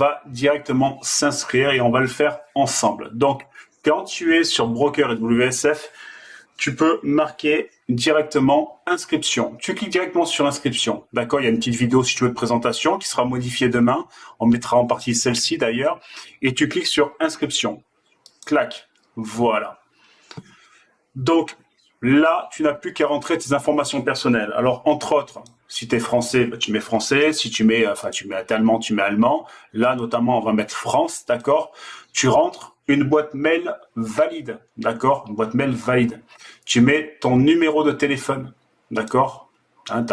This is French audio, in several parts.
va directement s'inscrire et on va le faire ensemble. Donc, quand tu es sur Broker et WSF, tu peux marquer directement inscription. Tu cliques directement sur inscription. D'accord? Il y a une petite vidéo si tu veux de présentation qui sera modifiée demain. On mettra en partie celle-ci d'ailleurs. Et tu cliques sur inscription. Clac. Voilà. Donc là, tu n'as plus qu'à rentrer tes informations personnelles. Alors, entre autres, si tu es français, bah, tu mets français. Si tu mets allemand, tu mets allemand. Là, notamment, on va mettre France. D'accord? Tu rentres une boîte mail valide, d'accord? Une boîte mail valide. Tu mets ton numéro de téléphone, d'accord? Hein,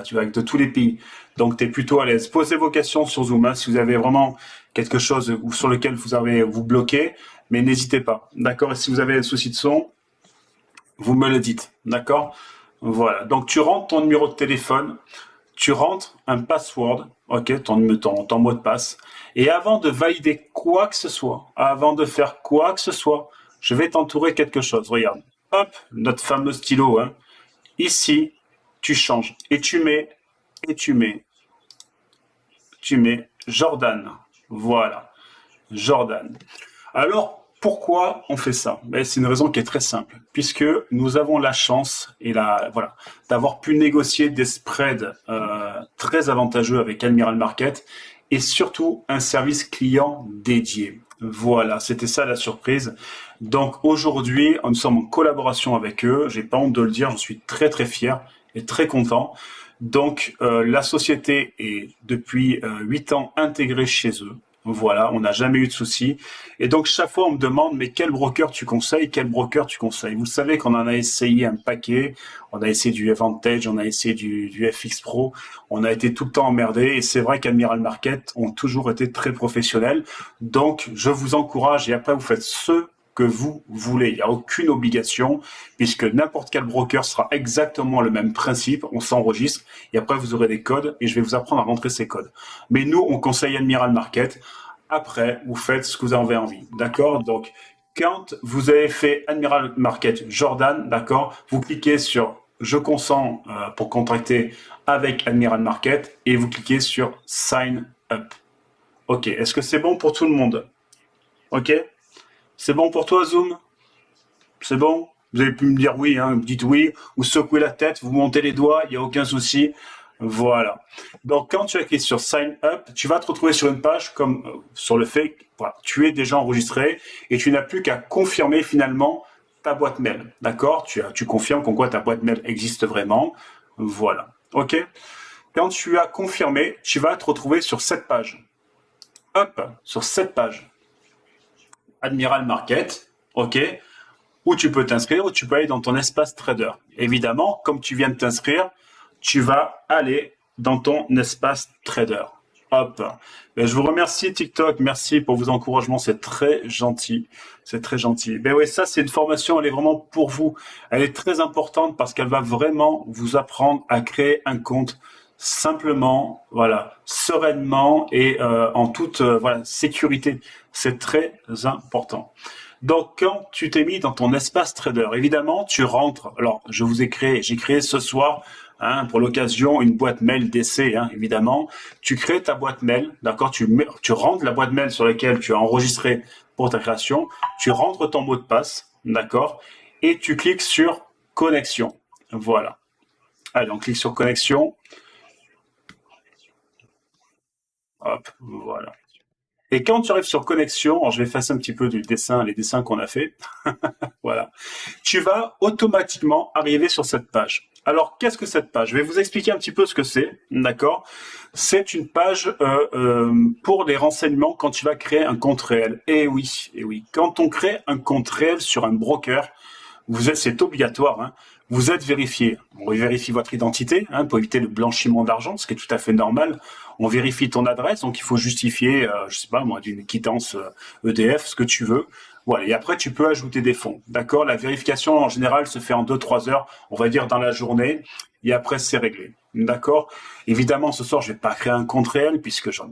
tu vas avec de tous les pays, donc tu es plutôt à l'aise. Posez vos questions sur Zoom, hein, si vous avez vraiment quelque chose sur lequel vous bloquez, mais n'hésitez pas, d'accord? Et si vous avez un souci de son, vous me le dites, d'accord? Voilà, donc tu rentres ton numéro de téléphone, tu rentres un password, ok, ton mot de passe, et avant de valider quoi que ce soit, avant de faire quoi que ce soit, je vais t'entourer quelque chose. Regarde, hop, notre fameux stylo, hein. Ici, tu changes et tu mets Jordan. Voilà, Jordan. Alors, pourquoi on fait ça? Ben, c'est une raison qui est très simple, puisque nous avons la chance d'avoir pu négocier des spreads très avantageux avec Admiral Market et surtout un service client dédié. Voilà, c'était ça la surprise. Donc aujourd'hui, nous sommes en collaboration avec eux. J'ai pas honte de le dire, j'en suis très très fier et très content. Donc la société est depuis 8 ans intégrée chez eux. Voilà, on n'a jamais eu de soucis. Et donc, chaque fois, on me demande, mais quel broker tu conseilles? Quel broker tu conseilles? Vous savez qu'on en a essayé un paquet. On a essayé du Avantage, on a essayé du FX Pro. On a été tout le temps emmerdé. Et c'est vrai qu'Admiral Market ont toujours été très professionnels. Donc, je vous encourage et après, vous faites ce que vous voulez. Il n'y a aucune obligation puisque n'importe quel broker sera exactement le même principe. On s'enregistre et après, vous aurez des codes et je vais vous apprendre à rentrer ces codes. Mais nous, on conseille Admiral Market. Après, vous faites ce que vous avez envie. D'accord? Donc, quand vous avez fait Admiral Market Jordan, d'accord, vous cliquez sur je consens pour contracter avec Admiral Market et vous cliquez sur Sign Up. Ok, est-ce que c'est bon pour tout le monde? Ok? C'est bon pour toi, Zoom? C'est bon? Vous avez pu me dire oui, hein, vous dites oui, ou secouez la tête, vous montez les doigts, il n'y a aucun souci. Voilà. Donc, quand tu as cliqué sur Sign Up, tu vas te retrouver sur une page comme sur le fait que voilà, tu es déjà enregistré et tu n'as plus qu'à confirmer finalement ta boîte mail. D'accord? Tu confirmes qu'en quoi ta boîte mail existe vraiment. Voilà. OK? Quand tu as confirmé, tu vas te retrouver sur cette page. Hop, sur cette page. Admiral Market, OK, où tu peux t'inscrire, ou tu peux aller dans ton espace trader. Évidemment, comme tu viens de t'inscrire, tu vas aller dans ton espace trader. Hop. Ben, je vous remercie TikTok, merci pour vos encouragements, c'est très gentil. C'est très gentil. Ben oui, ça c'est une formation, elle est vraiment pour vous. Elle est très importante parce qu'elle va vraiment vous apprendre à créer un compte simplement, voilà, sereinement et en toute sécurité. C'est très important. Donc, quand tu t'es mis dans ton espace trader, évidemment, tu rentres. Alors, j'ai créé ce soir, hein, pour l'occasion, une boîte mail d'essai, hein, évidemment. Tu crées ta boîte mail, d'accord? Tu rentres la boîte mail sur laquelle tu as enregistré pour ta création. Tu rentres ton mot de passe, d'accord? Et tu cliques sur connexion. Voilà. Allez, on clique sur connexion. Hop, voilà. Et quand tu arrives sur connexion, alors je vais effacer un petit peu du dessin, les dessins qu'on a fait. Voilà. Tu vas automatiquement arriver sur cette page. Alors, qu'est-ce que cette page? Je vais vous expliquer un petit peu ce que c'est, d'accord? C'est une page pour les renseignements quand tu vas créer un compte réel. Et oui, quand on crée un compte réel sur un broker, c'est obligatoire, hein, vous êtes vérifié. On vérifie votre identité, hein, pour éviter le blanchiment d'argent, ce qui est tout à fait normal. On vérifie ton adresse, donc il faut justifier, je sais pas moi, d'une quittance EDF, ce que tu veux. Voilà, et après tu peux ajouter des fonds. D'accord? La vérification en général se fait en 2-3 heures, on va dire dans la journée, et après c'est réglé. D'accord? Évidemment, ce soir je vais pas créer un compte réel puisque j'en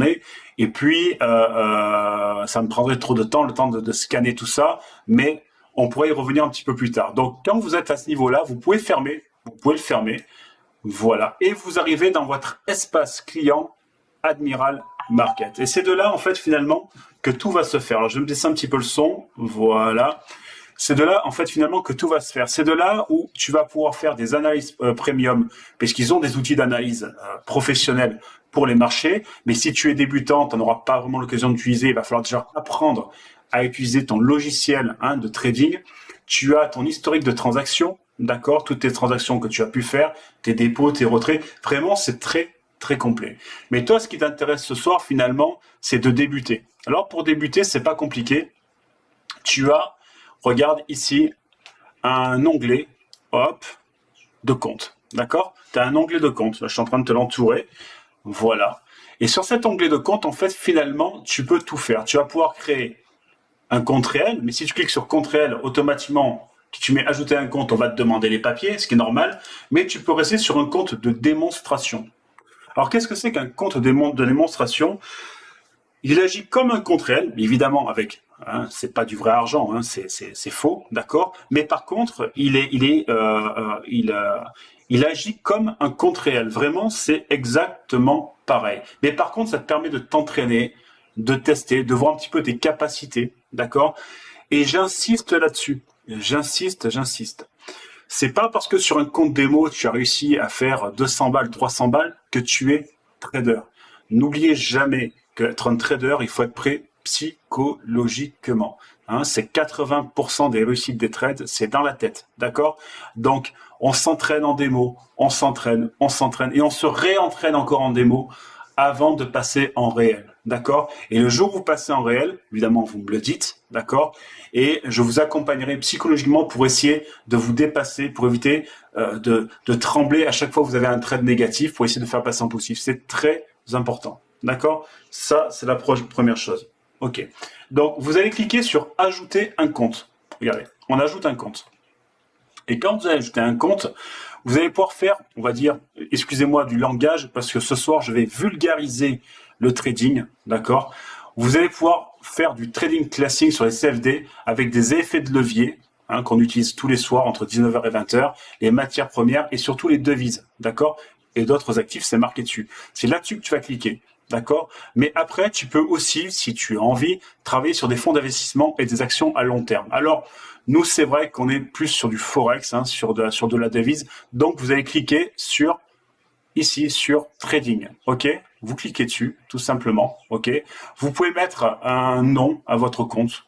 ai. Et puis ça me prendrait trop de temps, le temps de scanner tout ça, mais on pourrait y revenir un petit peu plus tard. Donc quand vous êtes à ce niveau-là, vous pouvez le fermer. Voilà, et vous arrivez dans votre espace client Admiral market. Et c'est de là, en fait, finalement, que tout va se faire. Alors, je vais me baisser un petit peu le son. Voilà. C'est de là, en fait, finalement, que tout va se faire. C'est de là où tu vas pouvoir faire des analyses premium, puisqu'ils ont des outils d'analyse professionnels pour les marchés. Mais si tu es débutant, tu n'auras pas vraiment l'occasion d'utiliser. Il va falloir déjà apprendre à utiliser ton logiciel de trading. Tu as ton historique de transactions, d'accord, toutes tes transactions que tu as pu faire, tes dépôts, tes retraits. Vraiment, c'est très, très complet. Mais toi, ce qui t'intéresse ce soir, finalement, c'est de débuter. Alors, pour débuter, c'est pas compliqué. Tu as, regarde ici, un onglet, hop, de compte. D'accord? Tu as un onglet de compte. Là, je suis en train de te l'entourer. Voilà. Et sur cet onglet de compte, en fait, finalement, tu peux tout faire. Tu vas pouvoir créer un compte réel, mais si tu cliques sur compte réel, automatiquement, si tu mets ajouter un compte, on va te demander les papiers, ce qui est normal, mais tu peux rester sur un compte de démonstration. Alors, qu'est-ce que c'est qu'un compte de démonstration? Il agit comme un compte réel, évidemment avec, c'est pas du vrai argent, c'est faux, d'accord. Mais par contre, il agit comme un compte réel. Vraiment, c'est exactement pareil. Mais par contre, ça te permet de t'entraîner, de tester, de voir un petit peu tes capacités, d'accord. Et j'insiste là-dessus. J'insiste. C'est pas parce que sur un compte démo, tu as réussi à faire 200 balles, 300 balles que tu es trader. N'oubliez jamais qu'être un trader, il faut être prêt psychologiquement. C'est 80% des réussites des trades, c'est dans la tête, d'accord? Donc, on s'entraîne en démo, on s'entraîne, et on se réentraîne encore en démo avant de passer en réel, d'accord? Et le jour où vous passez en réel, évidemment, vous me le dites, d'accord? Et je vous accompagnerai psychologiquement pour essayer de vous dépasser, pour éviter de trembler à chaque fois que vous avez un trade négatif, pour essayer de faire passer en positif. C'est très important, d'accord? Ça, c'est la première chose. Ok. Donc, vous allez cliquer sur ajouter un compte. Regardez, on ajoute un compte. Et quand vous allez ajouter un compte, vous allez pouvoir faire, on va dire, excusez-moi du langage, parce que ce soir, je vais vulgariser le trading, d'accord? Vous allez pouvoir faire du trading classique sur les CFD avec des effets de levier, qu'on utilise tous les soirs entre 19h et 20h, les matières premières et surtout les devises, d'accord? Et d'autres actifs, c'est marqué dessus. C'est là-dessus que tu vas cliquer. D'accord? Mais après, tu peux aussi, si tu as envie, travailler sur des fonds d'investissement et des actions à long terme. Alors, nous, c'est vrai qu'on est plus sur du forex, sur de la devise. Donc, vous allez cliquer sur ici sur trading. OK? Vous cliquez dessus, tout simplement. OK? Vous pouvez mettre un nom à votre compte.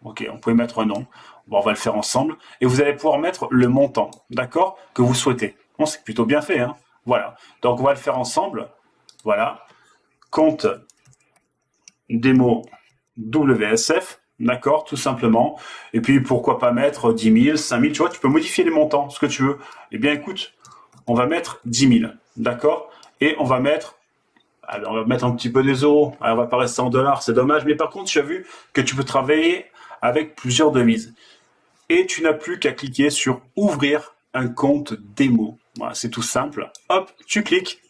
OK? On peut mettre un nom. Bon, on va le faire ensemble. Et vous allez pouvoir mettre le montant, d'accord? Que vous souhaitez. Bon, c'est plutôt bien fait, hein? Voilà. Donc, on va le faire ensemble. Voilà. Compte démo WSF, d'accord, tout simplement. Et puis, pourquoi pas mettre 10 000, 5 000, tu vois, tu peux modifier les montants, ce que tu veux. Eh bien, écoute, on va mettre 10 000, d'accord? Et on va mettre, alors on va mettre un petit peu des euros. Alors, on va pas rester en dollars, c'est dommage. Mais par contre, tu as vu que tu peux travailler avec plusieurs devises. Et tu n'as plus qu'à cliquer sur ouvrir un compte démo. Voilà, c'est tout simple. Hop, tu cliques.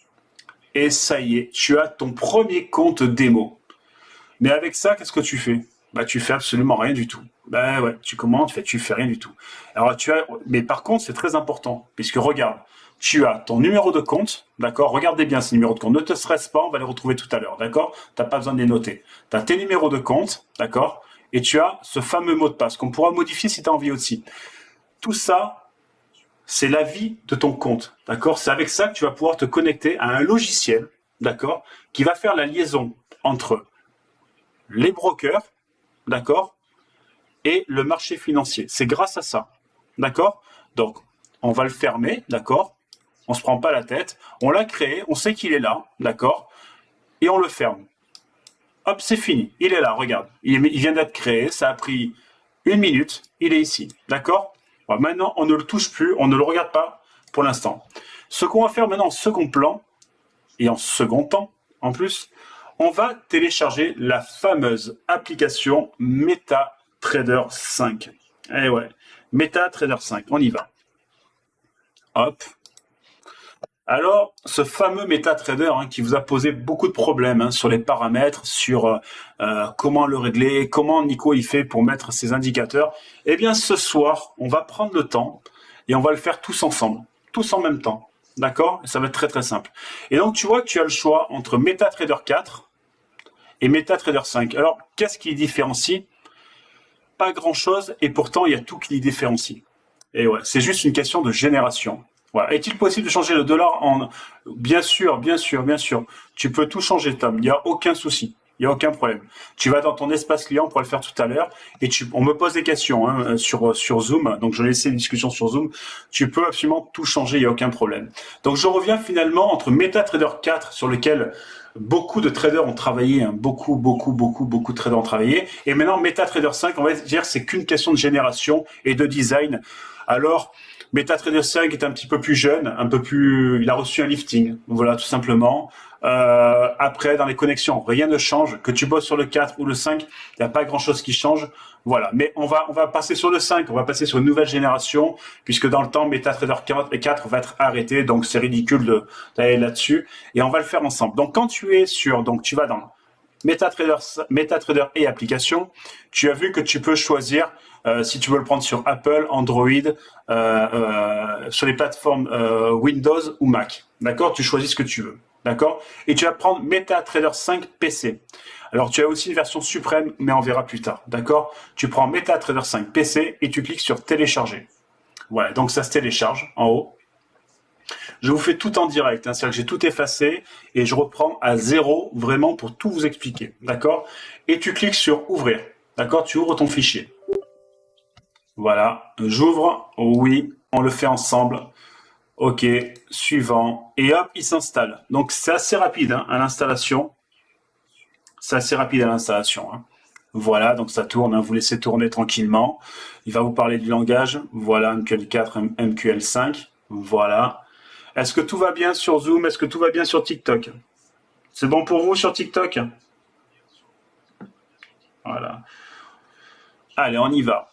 Et ça y est, tu as ton premier compte démo. Mais avec ça, qu'est-ce que tu fais? Bah, tu fais absolument rien du tout. Ben ouais, tu commandes, tu fais rien du tout. Alors mais par contre, c'est très important, puisque regarde, tu as ton numéro de compte, d'accord? Regardez bien ces numéros de compte. Ne te stresse pas, on va les retrouver tout à l'heure, d'accord? T'as pas besoin de les noter. Tu as tes numéros de compte, d'accord? Et tu as ce fameux mot de passe qu'on pourra modifier si tu as envie aussi. Tout ça, c'est la vie de ton compte, d'accord? C'est avec ça que tu vas pouvoir te connecter à un logiciel, d'accord? Qui va faire la liaison entre les brokers, d'accord? Et le marché financier. C'est grâce à ça, d'accord? Donc, on va le fermer, d'accord? On se prend pas la tête. On l'a créé, on sait qu'il est là, d'accord? Et on le ferme. Hop, c'est fini. Il est là, regarde. Il vient d'être créé, ça a pris 1 minute, il est ici, d'accord? Bon, maintenant, on ne le touche plus, on ne le regarde pas pour l'instant. Ce qu'on va faire maintenant en second plan, et en second temps, en plus, on va télécharger la fameuse application MetaTrader 5. Eh ouais, MetaTrader 5, on y va. Hop. Alors, ce fameux MetaTrader qui vous a posé beaucoup de problèmes sur les paramètres, sur comment le régler, comment Nico il fait pour mettre ses indicateurs, eh bien ce soir, on va prendre le temps et on va le faire tous ensemble, tous en même temps. D'accord? Ça va être très très simple. Et donc tu vois que tu as le choix entre MetaTrader 4, et MetaTrader 5. Alors, qu'est-ce qui les différencie? Pas grand-chose, et pourtant, il y a tout qui les différencie. Et ouais, c'est juste une question de génération. Voilà. Est-il possible de changer le dollar en... Bien sûr, bien sûr, bien sûr. Tu peux tout changer, Tom. Il n'y a aucun souci. Il n'y a aucun problème. Tu vas dans ton espace client, on pourra le faire tout à l'heure, et on me pose des questions hein, sur Zoom, donc je vais laisser une discussion sur Zoom. Tu peux absolument tout changer, il n'y a aucun problème. Donc je reviens finalement entre MetaTrader 4, sur lequel beaucoup de traders ont travaillé, hein, beaucoup de traders ont travaillé, et maintenant MetaTrader 5, on va dire c'est qu'une question de génération et de design. Alors, MetaTrader 5 est un petit peu plus jeune, un peu plus, il a reçu un lifting, voilà, tout simplement. Après, dans les connexions, rien ne change. Que tu bosses sur le 4 ou le 5, il n'y a pas grand-chose qui change. Voilà, mais on va passer sur le 5, on va passer sur une nouvelle génération, puisque dans le temps, MetaTrader 4 va être arrêté, donc c'est ridicule d'aller là-dessus, et on va le faire ensemble. Donc quand tu es donc tu vas dans MetaTrader et application, tu as vu que tu peux choisir si tu veux le prendre sur Apple, Android, sur les plateformes Windows ou Mac. D'accord? Tu choisis ce que tu veux. D'accord? Et tu vas prendre MetaTrader 5 PC. Alors, tu as aussi une version suprême, mais on verra plus tard. D'accord? Tu prends MetaTrader 5 PC et tu cliques sur télécharger. Voilà, donc ça se télécharge en haut. Je vous fais tout en direct, hein, c'est-à-dire que j'ai tout effacé et je reprends à zéro vraiment pour tout vous expliquer. D'accord? Et tu cliques sur ouvrir. D'accord? Tu ouvres ton fichier. Voilà, j'ouvre. Oui, on le fait ensemble. Ok, suivant. Et hop, il s'installe. Donc, c'est assez rapide hein, à l'installation. C'est assez rapide à l'installation. Hein. Voilà, donc ça tourne. Hein, vous laissez tourner tranquillement. Il va vous parler du langage. Voilà, MQL4, MQL5. Voilà. Est-ce que tout va bien sur Zoom? Est-ce que tout va bien sur TikTok? C'est bon pour vous sur TikTok? Voilà. Allez, on y va.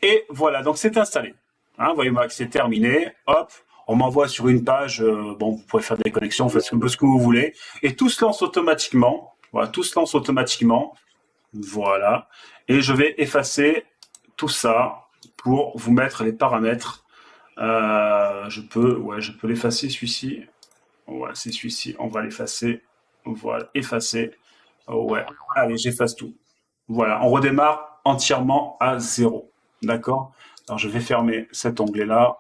Et voilà, donc c'est installé. Hein, voyez-moi que c'est terminé. Hop, on m'envoie sur une page. Bon, vous pouvez faire des connexions, faites un peu ce que vous voulez. Et tout se lance automatiquement. Voilà, tout se lance automatiquement. Voilà. Et je vais effacer tout ça pour vous mettre les paramètres. Je peux l'effacer celui-ci. Ouais, c'est celui-ci. On va l'effacer. Voilà, effacer. Ouais. Allez, j'efface tout. Voilà, on redémarre entièrement à zéro. D'accord? Alors, je vais fermer cet onglet-là.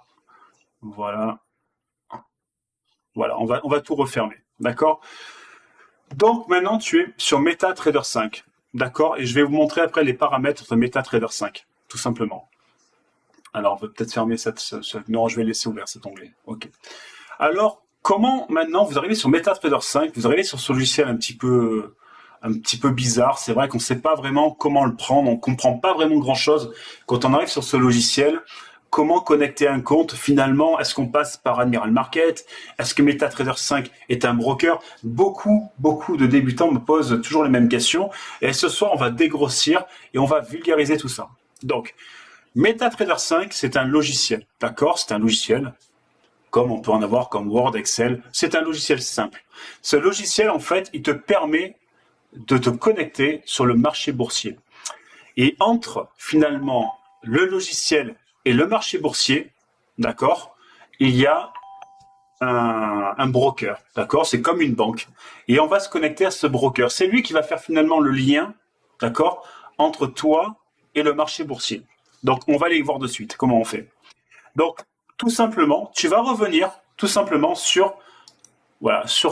Voilà. Voilà, on va tout refermer. D'accord? Donc, maintenant, tu es sur MetaTrader 5. D'accord? Et je vais vous montrer après les paramètres de MetaTrader 5, tout simplement. Alors, on va peut-être fermer non, je vais laisser ouvert cet onglet. OK. Alors, comment maintenant vous arrivez sur MetaTrader 5? Vous arrivez sur ce logiciel un petit peu bizarre. C'est vrai qu'on ne sait pas vraiment comment le prendre. On ne comprend pas vraiment grand-chose quand on arrive sur ce logiciel. Comment connecter un compte? Finalement, est-ce qu'on passe par Admiral Market? Est-ce que MetaTrader 5 est un broker? Beaucoup de débutants me posent toujours les mêmes questions. Et ce soir, on va dégrossir et on va vulgariser tout ça. Donc, MetaTrader 5, c'est un logiciel. D'accord? C'est un logiciel comme on peut en avoir comme Word, Excel. C'est un logiciel simple. Ce logiciel, en fait, il te permet de te connecter sur le marché boursier. Et entre, finalement, le logiciel et le marché boursier, d'accord, il y a un broker, d'accord, c'est comme une banque. Et on va se connecter à ce broker. C'est lui qui va faire finalement le lien, d'accord, entre toi et le marché boursier. Donc, on va aller voir de suite comment on fait. Donc, tout simplement, tu vas revenir tout simplement sur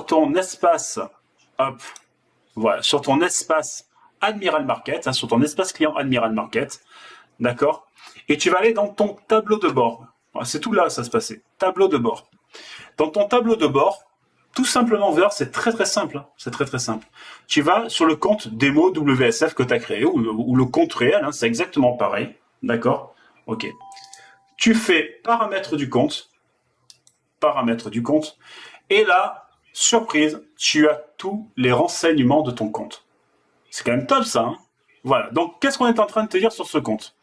ton espace, hop, voilà, sur ton espace Admiral Market, hein, sur ton espace client Admiral Market, d'accord? Et tu vas aller dans ton tableau de bord. Voilà, c'est tout là que ça se passait. Tableau de bord. Dans ton tableau de bord, tout simplement, c'est très simple. Hein, c'est très simple. Tu vas sur le compte démo WSF que tu as créé ou le compte réel, hein, c'est exactement pareil. D'accord? Ok. Tu fais paramètres du compte. Et là, surprise, tu as tous les renseignements de ton compte. C'est quand même top ça. Hein, voilà. Donc, qu'est-ce qu'on est en train de te dire sur ce compte?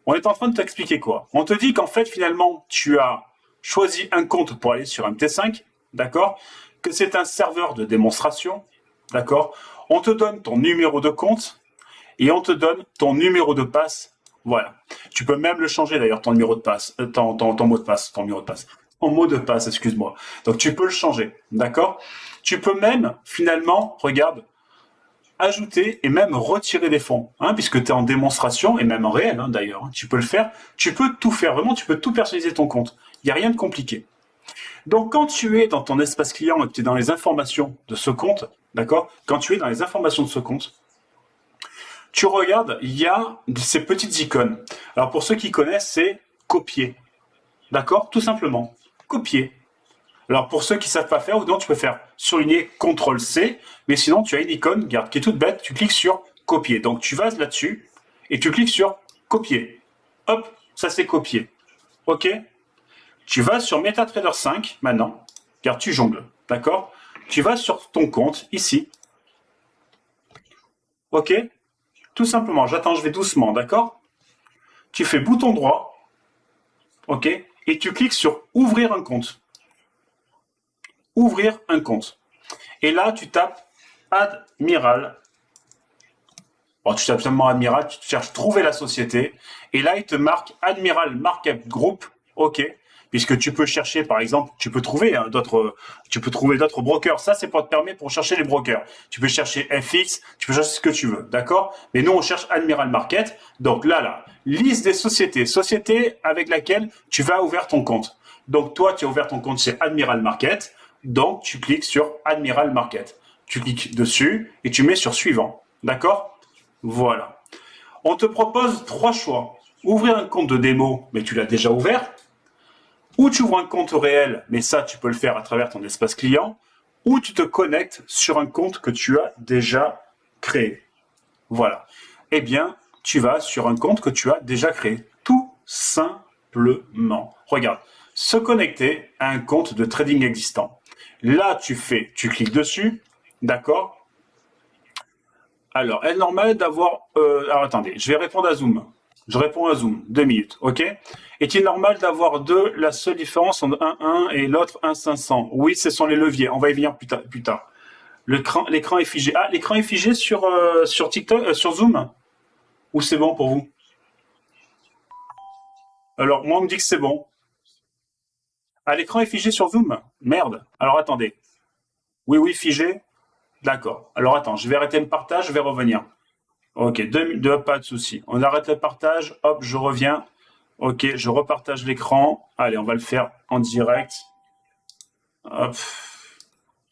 On est en train de t'expliquer quoi? On te dit qu'en fait, finalement, tu as choisi un compte pour aller sur MT5, d'accord? Que c'est un serveur de démonstration, d'accord? On te donne ton numéro de compte et on te donne ton numéro de passe. Voilà. Tu peux même le changer d'ailleurs, ton numéro de passe, ton mot de passe, ton mot de passe, excuse-moi. Donc tu peux le changer, d'accord? Tu peux même, finalement, regarde, ajouter et même retirer des fonds, hein, puisque tu es en démonstration, et même en réel d'ailleurs, hein, tu peux le faire, tu peux tout faire, vraiment, tu peux tout personnaliser ton compte. Il n'y a rien de compliqué. Donc quand tu es dans ton espace client et que tu es dans les informations de ce compte, d'accord, quand tu es dans les informations de ce compte, tu regardes, il y a ces petites icônes. Alors pour ceux qui connaissent, c'est copier, d'accord, tout simplement, copier. Alors pour ceux qui savent pas faire, ou non, tu peux faire surligner CTRL-C, mais sinon tu as une icône, regarde, qui est toute bête, tu cliques sur copier. Donc tu vas là-dessus et tu cliques sur copier. Hop, ça c'est copié. Ok. Tu vas sur MetaTrader 5 maintenant, car tu jongles, d'accord. Tu vas sur ton compte ici. Ok. Tout simplement, j'attends, je vais doucement, d'accord. Tu fais bouton droit, ok, et tu cliques sur ouvrir un compte. Ouvrir un compte. Et là, tu tapes Admiral. Bon, tu tapes seulement Admiral, tu cherches trouver la société. Et là, il te marque Admiral Market Group. OK. Puisque tu peux chercher, par exemple, tu peux trouver d'autres brokers. Ça, c'est pour te permettre pour chercher les brokers. Tu peux chercher FX, tu peux chercher ce que tu veux. D'accord? Mais nous, on cherche Admiral Market. Donc là, liste des sociétés avec laquelle tu vas ouvrir ton compte. Donc toi, tu as ouvert ton compte chez Admiral Market. Donc, tu cliques sur Admiral Market. Tu cliques dessus et tu mets sur suivant. D'accord? Voilà. On te propose trois choix. Ouvrir un compte de démo, mais tu l'as déjà ouvert. Ou tu ouvres un compte réel, mais ça, tu peux le faire à travers ton espace client. Ou tu te connectes sur un compte que tu as déjà créé. Voilà. Eh bien, tu vas sur un compte que tu as déjà créé. Tout simplement. Regarde. Se connecter à un compte de trading existant. Là, tu cliques dessus. D'accord? Alors, est normal d'avoir... alors, attendez, je vais répondre à Zoom. Je réponds à Zoom, 2 minutes, ok? Est-il normal d'avoir deux, la seule différence entre un 1 et l'autre un 500? Oui, ce sont les leviers, on va y venir plus tard. L'écran est figé. Ah, l'écran est figé sur TikTok, sur Zoom? Ou c'est bon pour vous? Alors, moi, on me dit que c'est bon. Ah, l'écran est figé sur Zoom? Merde. Alors, attendez. Oui, oui, figé. D'accord. Alors, attends, je vais arrêter le partage, je vais revenir. Ok, pas de souci. On arrête le partage. Hop, je reviens. Ok, je repartage l'écran. Allez, on va le faire en direct. Hop,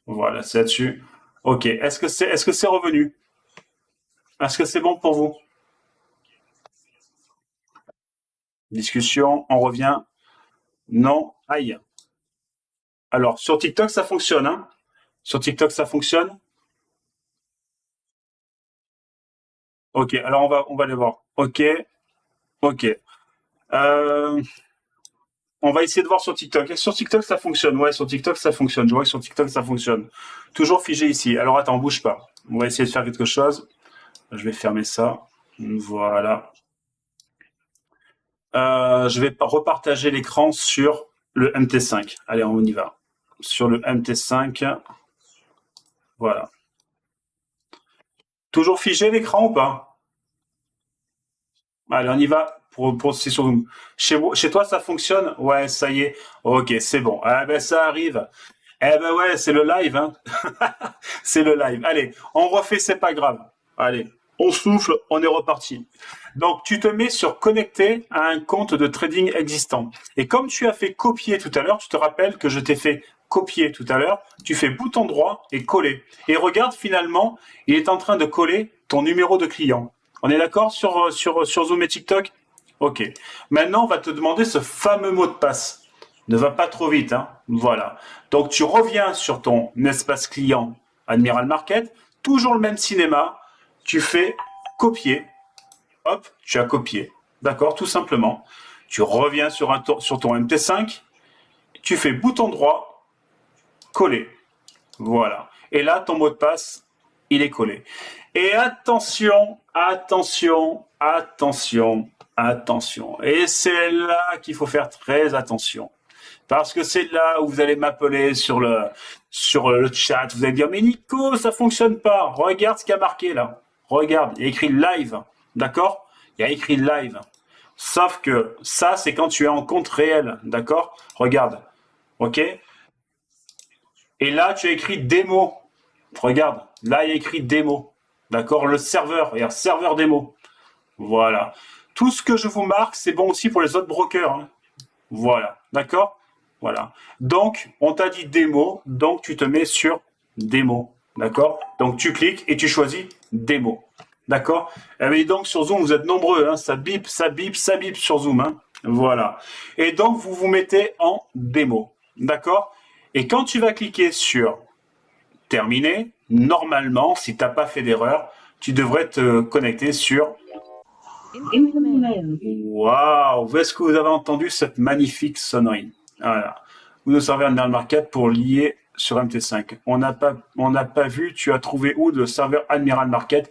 voilà, c'est là-dessus. Ok, est-ce que c'est revenu? Est-ce que c'est bon pour vous? Discussion, on revient. Non, aïe. Alors, sur TikTok, ça fonctionne, hein? Sur TikTok, ça fonctionne? Ok, alors on va aller voir. Ok, ok. Euh, on va essayer de voir sur TikTok. Et sur TikTok, ça fonctionne. Ouais, sur TikTok, ça fonctionne. Je vois que sur TikTok, ça fonctionne. Toujours figé ici. Alors attends, bouge pas. On va essayer de faire quelque chose. Je vais fermer ça. Voilà. Je vais repartager l'écran sur le MT5. Allez, on y va. Sur le MT5. Voilà. Toujours figé l'écran ou pas? Allez, on y va pour c'est sur Zoom. Chez toi, ça fonctionne? Ouais, ça y est. Ok, c'est bon. Ah ben, ça arrive. Eh ben ouais, c'est le live, hein. C'est le live. Allez, on refait, c'est pas grave. Allez, on souffle, on est reparti. Donc, tu te mets sur connecter à un compte de trading existant. Et comme tu as fait copier tout à l'heure, tu te rappelles que je t'ai fait copier tout à l'heure, tu fais bouton droit et coller. Et regarde, finalement, il est en train de coller ton numéro de client. On est d'accord sur Zoom et TikTok? Ok. Maintenant, on va te demander ce fameux mot de passe. Ne va pas trop vite, hein. Voilà. Donc, tu reviens sur ton espace client Admiral Market, toujours le même cinéma. Tu fais copier. Hop, tu as copié. D'accord, tout simplement. Tu reviens sur ton MT5. Tu fais bouton droit, coller. Voilà. Et là, ton mot de passe, il est collé. Et attention, attention, attention, attention. Et c'est là qu'il faut faire très attention. Parce que c'est là où vous allez m'appeler sur le chat. Vous allez dire, mais Nico, ça fonctionne pas. Regarde ce qu'il y a marqué là. Regarde, il y a écrit live. D'accord? Il y a écrit live. Sauf que ça, c'est quand tu es en compte réel. D'accord? Regarde. OK? Et là, tu as écrit démo. Regarde. Là, il y a écrit démo. D'accord? Le serveur, regarde, serveur démo. Voilà. Tout ce que je vous marque, c'est bon aussi pour les autres brokers, hein. Voilà. D'accord? Voilà. Donc, on t'a dit démo, donc tu te mets sur démo. D'accord? Donc, tu cliques et tu choisis démo. D'accord? Et donc, sur Zoom, vous êtes nombreux, hein. Ça bip, ça bip, ça bip sur Zoom, hein. Voilà. Et donc, vous vous mettez en démo. D'accord? Et quand tu vas cliquer sur terminer, normalement, si tu n'as pas fait d'erreur, tu devrais te connecter sur... Waouh! Est-ce que vous avez entendu cette magnifique sonnerie? Voilà. Vous nous servez Admiral Market pour lier sur MT5. On n'a pas vu, tu as trouvé où le serveur Admiral Market?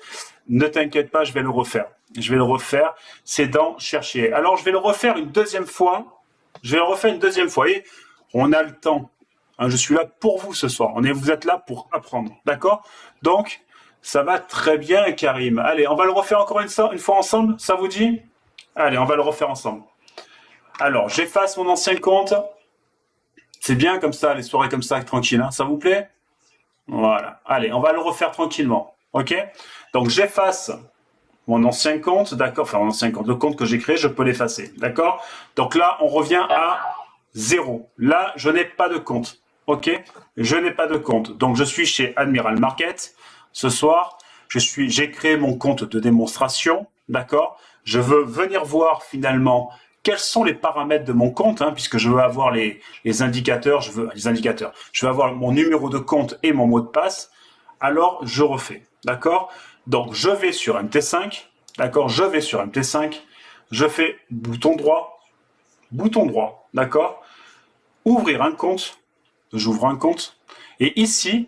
Ne t'inquiète pas, je vais le refaire. Je vais le refaire. C'est dans chercher. Alors, je vais le refaire une deuxième fois. Je vais le refaire une deuxième fois. Et on a le temps. Hein, je suis là pour vous ce soir. Vous êtes là pour apprendre. D'accord? Donc, ça va très bien, Karim. Allez, on va le refaire encore une fois ensemble. Ça vous dit? Allez, on va le refaire ensemble. Alors, j'efface mon ancien compte. C'est bien comme ça, les soirées comme ça, tranquille. Hein, ça vous plaît? Voilà. Allez, on va le refaire tranquillement. OK? Donc, j'efface mon ancien compte, d'accord? Enfin, mon ancien compte, le compte que j'ai créé, je peux l'effacer. D'accord? Donc là, on revient à 0. Là, je n'ai pas de compte. OK? Je n'ai pas de compte. Donc, je suis chez Admiral Market. Ce soir, j'ai créé mon compte de démonstration. D'accord? Je veux venir voir finalement quels sont les paramètres de mon compte, hein, puisque je veux avoir les indicateurs, je veux avoir mon numéro de compte et mon mot de passe. Alors, je refais. D'accord? Donc, je vais sur MT5. D'accord? Je vais sur MT5. Je fais bouton droit. Bouton droit. D'accord? Ouvrir un compte. J'ouvre un compte. Et ici,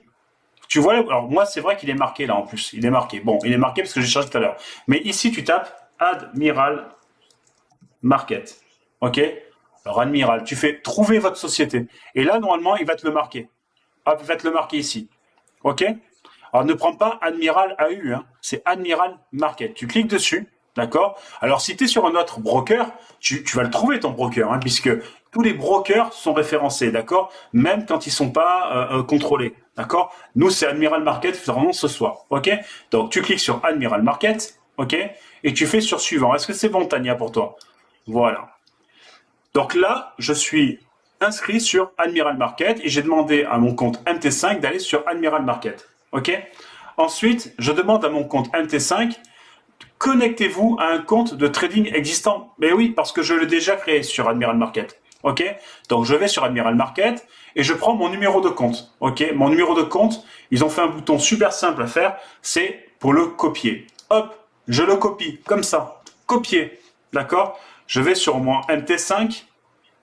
tu vois, alors moi, c'est vrai qu'il est marqué là en plus. Il est marqué. Bon, il est marqué parce que j'ai cherché tout à l'heure. Mais ici, tu tapes Admiral Market. OK? Alors, Admiral, tu fais trouver votre société. Et là, normalement, il va te le marquer. Hop, il va te le marquer ici. OK? Alors, ne prends pas Admiral AU, hein. C'est Admiral Market. Tu cliques dessus. D'accord? Alors, si tu es sur un autre broker, tu vas le trouver ton broker, hein, puisque tous les brokers sont référencés, d'accord? Même quand ils sont pas contrôlés, d'accord? Nous, c'est Admiral Market, vraiment ce soir, ok? Donc, tu cliques sur Admiral Market, ok? Et tu fais sur suivant. Est-ce que c'est bon, Tania, pour toi? Voilà. Donc là, je suis inscrit sur Admiral Market et j'ai demandé à mon compte MT5 d'aller sur Admiral Market, ok? Ensuite, je demande à mon compte MT5 connectez-vous à un compte de trading existant. Mais oui, parce que je l'ai déjà créé sur Admiral Market. OK? Donc, je vais sur Admiral Market et je prends mon numéro de compte. OK? Mon numéro de compte, ils ont fait un bouton super simple à faire, c'est pour le copier. Hop, je le copie comme ça. Copier. D'accord? Je vais sur mon MT5,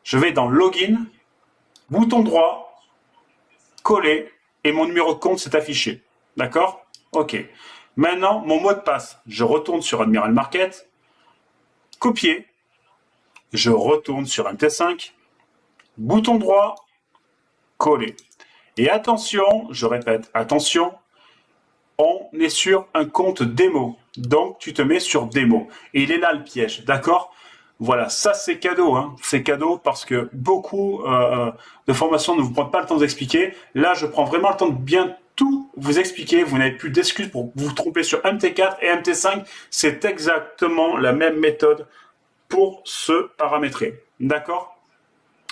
je vais dans Login, bouton droit, coller et mon numéro de compte s'est affiché. D'accord? OK. Maintenant, mon mot de passe, je retourne sur Admiral Market, copier, je retourne sur MT5, bouton droit, coller. Et attention, je répète, attention, on est sur un compte démo. Donc, tu te mets sur démo. Et il est là le piège, d'accord? Voilà, ça c'est cadeau, hein. C'est cadeau parce que beaucoup de formations ne vous prennent pas le temps d'expliquer. Là, je prends vraiment le temps de bien tout vous expliquer. Vous n'avez plus d'excuses pour vous tromper sur MT4 et MT5. C'est exactement la même méthode pour se paramétrer. D'accord?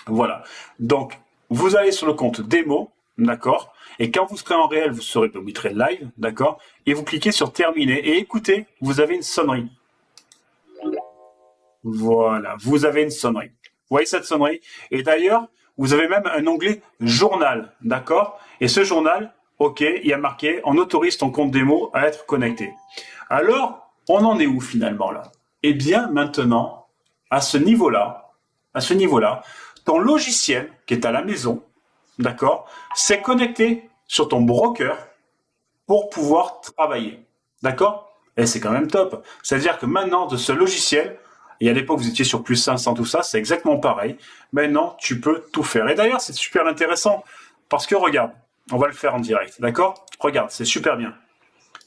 Voilà. Donc, vous allez sur le compte démo, d'accord? Et quand vous serez en réel, vous mettrez live, d'accord? Et vous cliquez sur terminer. Et écoutez, vous avez une sonnerie. Voilà, vous avez une sonnerie. Vous voyez cette sonnerie? Et d'ailleurs, vous avez même un onglet journal, d'accord? Et ce journal, ok, il y a marqué, on autorise ton compte démo à être connecté. Alors, on en est où finalement là? Eh bien, maintenant, à ce niveau-là, ton logiciel qui est à la maison, d'accord, s'est connecté sur ton broker pour pouvoir travailler, d'accord? Et c'est quand même top. C'est-à-dire que maintenant, de ce logiciel, et à l'époque, vous étiez sur plus 500, tout ça, c'est exactement pareil. Maintenant, tu peux tout faire. Et d'ailleurs, c'est super intéressant parce que regarde, on va le faire en direct, d'accord? Regarde, c'est super bien.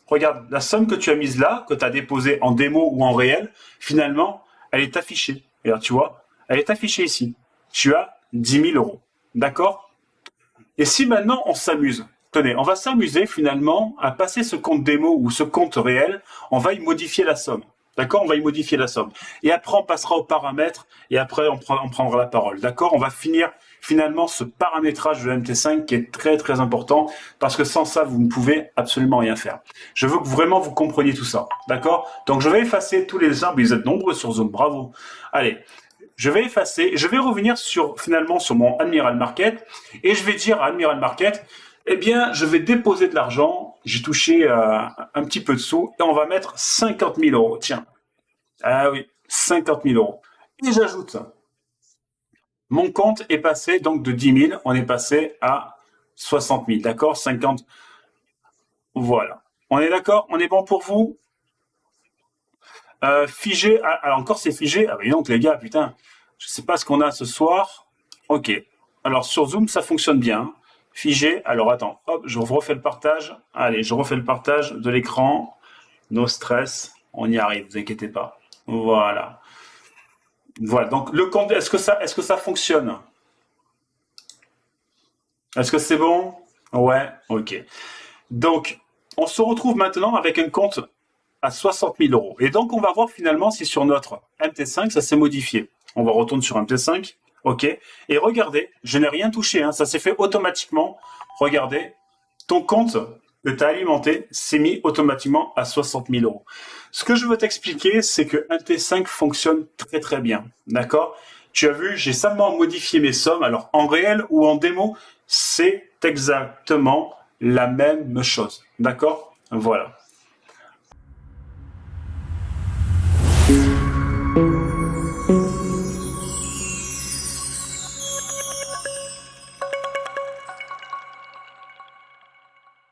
Regarde, la somme que tu as mise là, que tu as déposée en démo ou en réel, finalement, elle est affichée. Et là, tu vois, elle est affichée ici. Tu as 10 000 euros. D'accord? Et si maintenant, on s'amuse, tenez, on va s'amuser finalement à passer ce compte démo ou ce compte réel, on va y modifier la somme. D'accord? On va y modifier la somme. Et après, on passera aux paramètres et après, on prendra la parole. D'accord? On va finir finalement ce paramétrage de MT5 qui est très très important parce que sans ça, vous ne pouvez absolument rien faire. Je veux que vraiment vous compreniez tout ça. D'accord? Donc, je vais effacer tous les arbres. Vous êtes nombreux sur Zoom. Bravo. Allez. Je vais effacer, je vais revenir finalement sur mon Admiral Market et je vais dire à Admiral Market, eh bien, je vais déposer de l'argent. J'ai touché un petit peu de sous et on va mettre 50 000 euros. Tiens. Ah oui, 50 000 euros. Et j'ajoute, mon compte est passé donc de 10 000, on est passé à 60 000. D'accord? 50. Voilà. On est d'accord? On est bon pour vous? Figé. Alors encore c'est figé. Ah oui donc les gars, putain, je sais pas ce qu'on a ce soir. Ok. Alors sur Zoom ça fonctionne bien. Figé. Alors attends, hop, je refais le partage. Allez, je refais le partage de l'écran. No stress, on y arrive, vous inquiétez pas. Voilà. Voilà. Donc le compte, est-ce que ça fonctionne? Est-ce que c'est bon? Ouais. Ok. Donc on se retrouve maintenant avec un compte à 60 000 euros. Et donc, on va voir finalement si sur notre MT5, ça s'est modifié. On va retourner sur MT5. OK. Et regardez, je n'ai rien touché. Hein, ça s'est fait automatiquement. Regardez, ton compte que tu as alimenté s'est mis automatiquement à 60 000 euros. Ce que je veux t'expliquer, c'est que MT5 fonctionne très très bien. D'accord? Tu as vu, j'ai simplement modifié mes sommes. Alors, en réel ou en démo, c'est exactement la même chose. D'accord? Voilà.